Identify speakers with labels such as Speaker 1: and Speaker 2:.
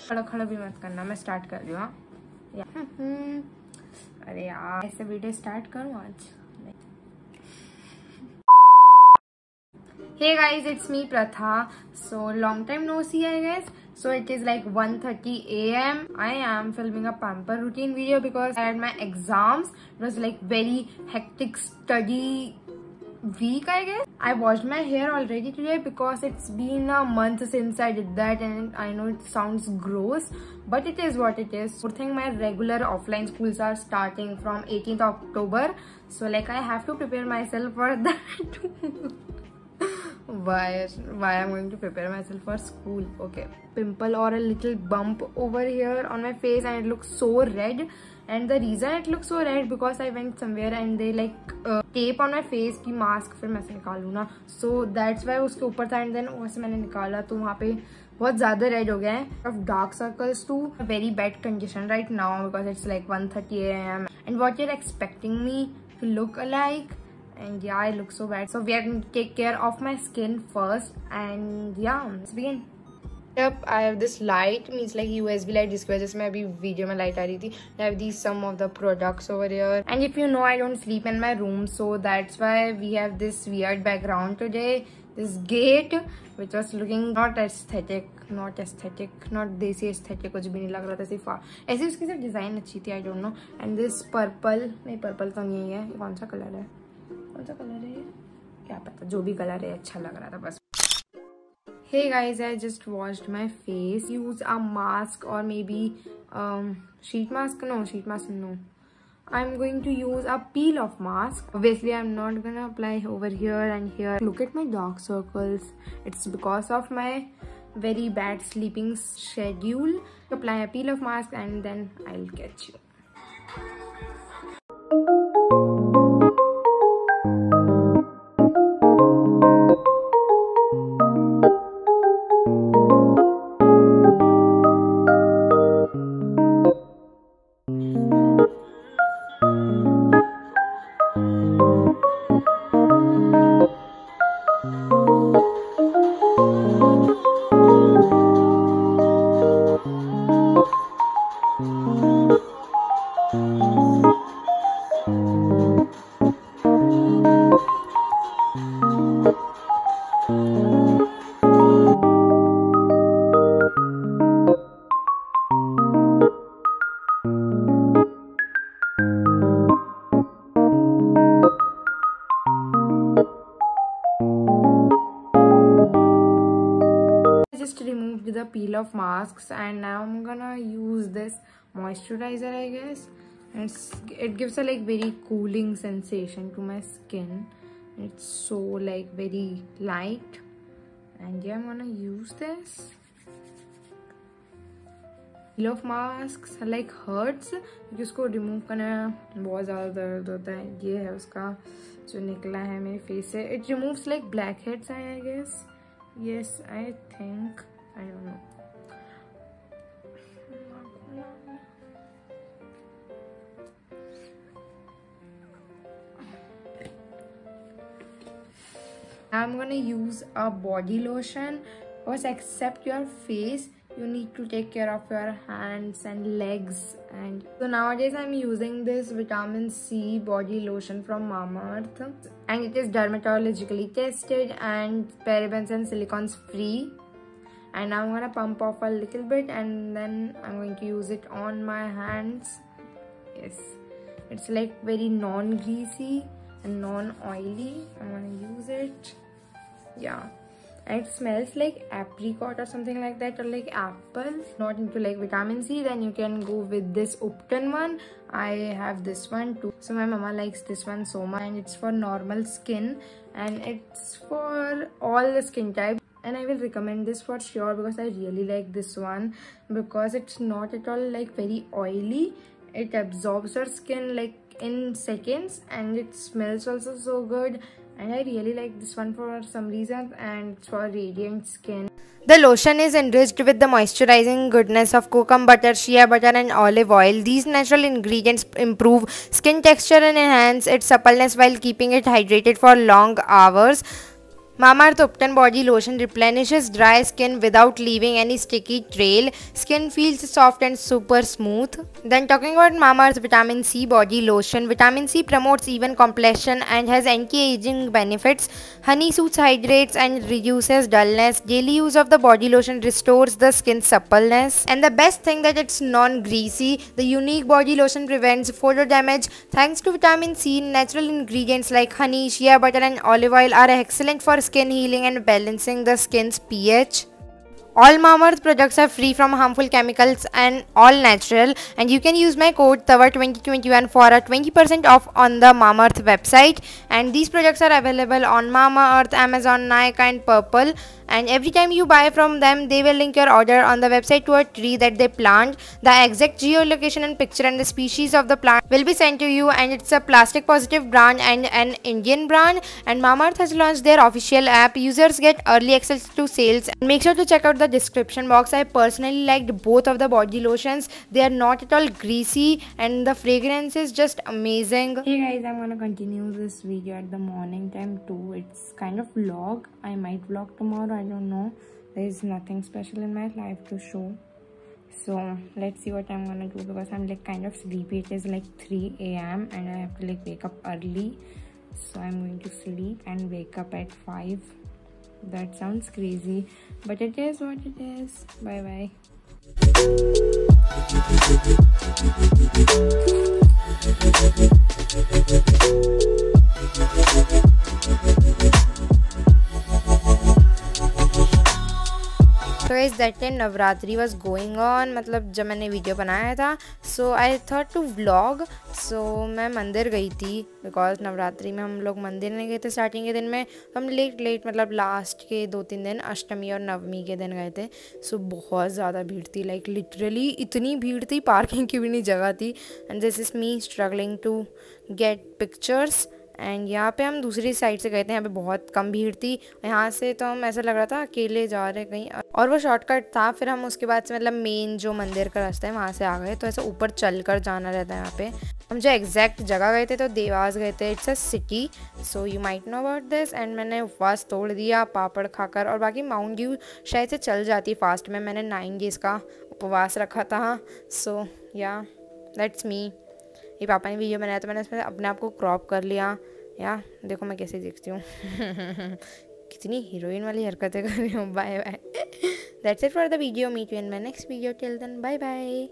Speaker 1: खड़ा खड़ा भी मत करना, मैं स्टार्ट कर रही हूँ। अरे यार ऐसे वीडियो स्टार्ट करूँ आज। Hey guys, it's me Pratha. So long time no see I guess. So it is like 1:30 AM. I am filming a pamper routine video because I had my exams. It was like very hectic study week I guess. I washed my hair already today because it's been a month since I did that, and I know it sounds gross, but it is what it is. Good thing my regular offline schools are starting from 18th October. So like I have to prepare myself for that. why I'm going to prepare myself for school. Okay, pimple or a little bump over here on my face, and it looks so red. And the reason it looks so red because I went somewhere and they like tape on my face की mask फिर मैं से निकालूँ ना, so that's why उसके ऊपर था, and then वैसे मैंने निकाला तो वहाँ पे बहुत ज़्यादा red हो गया है. Of dark circles too, very bad condition right now because it's like 1:30 AM and what you're expecting me to look like. And yeah, I look so bad. So we are going to take care of my skin first, and yeah, let's begin. Yep, I have this light, means like USB light, जिसकी वजह से मैं अभी video में light आ रही थी. I have these some of the products over here, and if you know I don't sleep in my room, so that's why we have this weird background today. This gate which was looking not desi aesthetic, कुछ भी नहीं लग रहा था, सिर्फ ऐसे उसकी सिर्फ डिजाइन अच्छी थी. I don't know. And this purple, नहीं purple तो नहीं है, कौन सा कलर है, कौन सा कलर है ये, क्या पता, जो भी कलर है अच्छा लग रहा था बस. Hey guys, I just washed my face. Use a mask or maybe sheet mask. No. I'm going to use a peel off mask. Obviously, I'm not gonna apply over here and here. Look at my dark circles. It's because of my very bad sleeping schedule. Apply a peel off mask and then I'll catch you. Just removed the peel of masks, and now I'm gonna use this moisturizer I guess. It gives a like very cooling sensation to my skin. It's so like very light, and yeah, I'm gonna use this. Peel of masks like hurts क्योंकि उसको remove करना बहुत ज़्यादा दर्द होता है. ये है उसका जो निकला है मेरे फेस से. It removes like blackheads I guess. Yes, I think. I don't know. I'm gonna use a body lotion. First, except your face, you need to take care of your hands and legs. And so nowadays I'm using this vitamin C body lotion from Mamaearth, and it is dermatologically tested and parabens and silicones free. And I'm gonna pump off a little bit, and then I'm going to use it on my hands. Yes, it's like very non-greasy and non-oily. I'm gonna use it. Yeah, and it smells like apricot or something like that, or like apple. Not into like vitamin C, then you can go with this Upton one. I have this one too, so my mama likes this one so much, and it's for normal skin and it's for all the skin type. And I will recommend this for sure because I really like this one because it's not at all like very oily. It absorbs your skin like in seconds, and it smells also so good. And I really like this one for some reason, and it's for radiant skin. The lotion is enriched with the moisturizing goodness of coconut butter, shea butter and olive oil. These natural ingredients improve skin texture and enhance its suppleness while keeping it hydrated for long hours. Mamaearth Upton Body Lotion replenishes dry skin without leaving any sticky trail. Skin feels soft and super smooth. Then talking about Mamaearth Vitamin C Body Lotion. Vitamin C promotes even complexion and has anti-aging benefits. Honey soothes, hydrates and reduces dullness. Daily use of the body lotion restores the skin's suppleness. And the best thing that it's non-greasy. The unique body lotion prevents photo damage. Thanks to Vitamin C, natural ingredients like honey, shea butter and olive oil are excellent for skin healing and balancing the skin's pH. All Mamaearth products are free from harmful chemicals and all natural, and you can use my code TAWA2021 for a 20% off on the Mamaearth website. And these products are available on Mamaearth, Amazon, Nykaa and Purple. And every time you buy from them, they will link your order on the website to a tree that they plant. The exact geolocation and picture and the species of the plant will be sent to you, and it's a plastic positive brand and an Indian brand. And Mamaearth has launched their official app. Users get early access to sales. And make sure to check out the description box. I personally liked both of the body lotions. They are not at all greasy and the fragrance is just amazing. Hey guys, I'm gonna continue this video at the morning time too. It's kind of vlog. I might vlog tomorrow, I don't know. There is nothing special in my life to show. So let's see what I'm gonna do because I'm like kind of sleepy. It is like 3 a.m. and I have to like wake up early. So I'm going to sleep and wake up at 5. That sounds crazy, but it is what it is. Bye bye. So guys, that time Navratri was going on, मतलब जब मैंने video बनाया था. So I thought to vlog. So मैं मंदिर गई थी because Navratri में हम लोग मंदिर नहीं गए थे स्टार्टिंग के दिन में. हम लेट मतलब लास्ट के 2-3 दिन अष्टमी और नवमी के दिन गए थे. सो बहुत ज़्यादा भीड़ थी, लाइक लिटरली इतनी भीड़ थी, पार्किंग की भी नहीं जगह थी. And this is me struggling to get pictures. And यहाँ पे हम दूसरी साइड से गए थे, यहाँ पे बहुत कम भीड़ थी. यहाँ से तो हम ऐसा लग रहा था अकेले जा रहे कहीं, और वो शॉर्टकट था. फिर हम उसके बाद से मतलब मेन जो मंदिर का रास्ता है वहाँ से आ गए. तो ऐसा ऊपर चल कर जाना रहता है यहाँ पे. हम जो एग्जैक्ट जगह गए थे तो देवास गए थे. It's a city, so you might know about this. And मैंने उपवास तोड़ दिया पापड़ खाकर. और बाकी माउंट ड्यू शायद से चल जाती फास्ट में. मैंने 9 डेज़ का उपवास रखा था. सो या दैट्स मी. ये पापा ने वीडियो बनाया तो मैंने इसमें अपने आप को क्रॉप कर लिया. या देखो मैं कैसे दिखती हूँ. कितनी हीरोइन वाली हरकतें कर रही हूँ. Bye bye. That's it for the video. Meet you in my next video. Till then bye bye.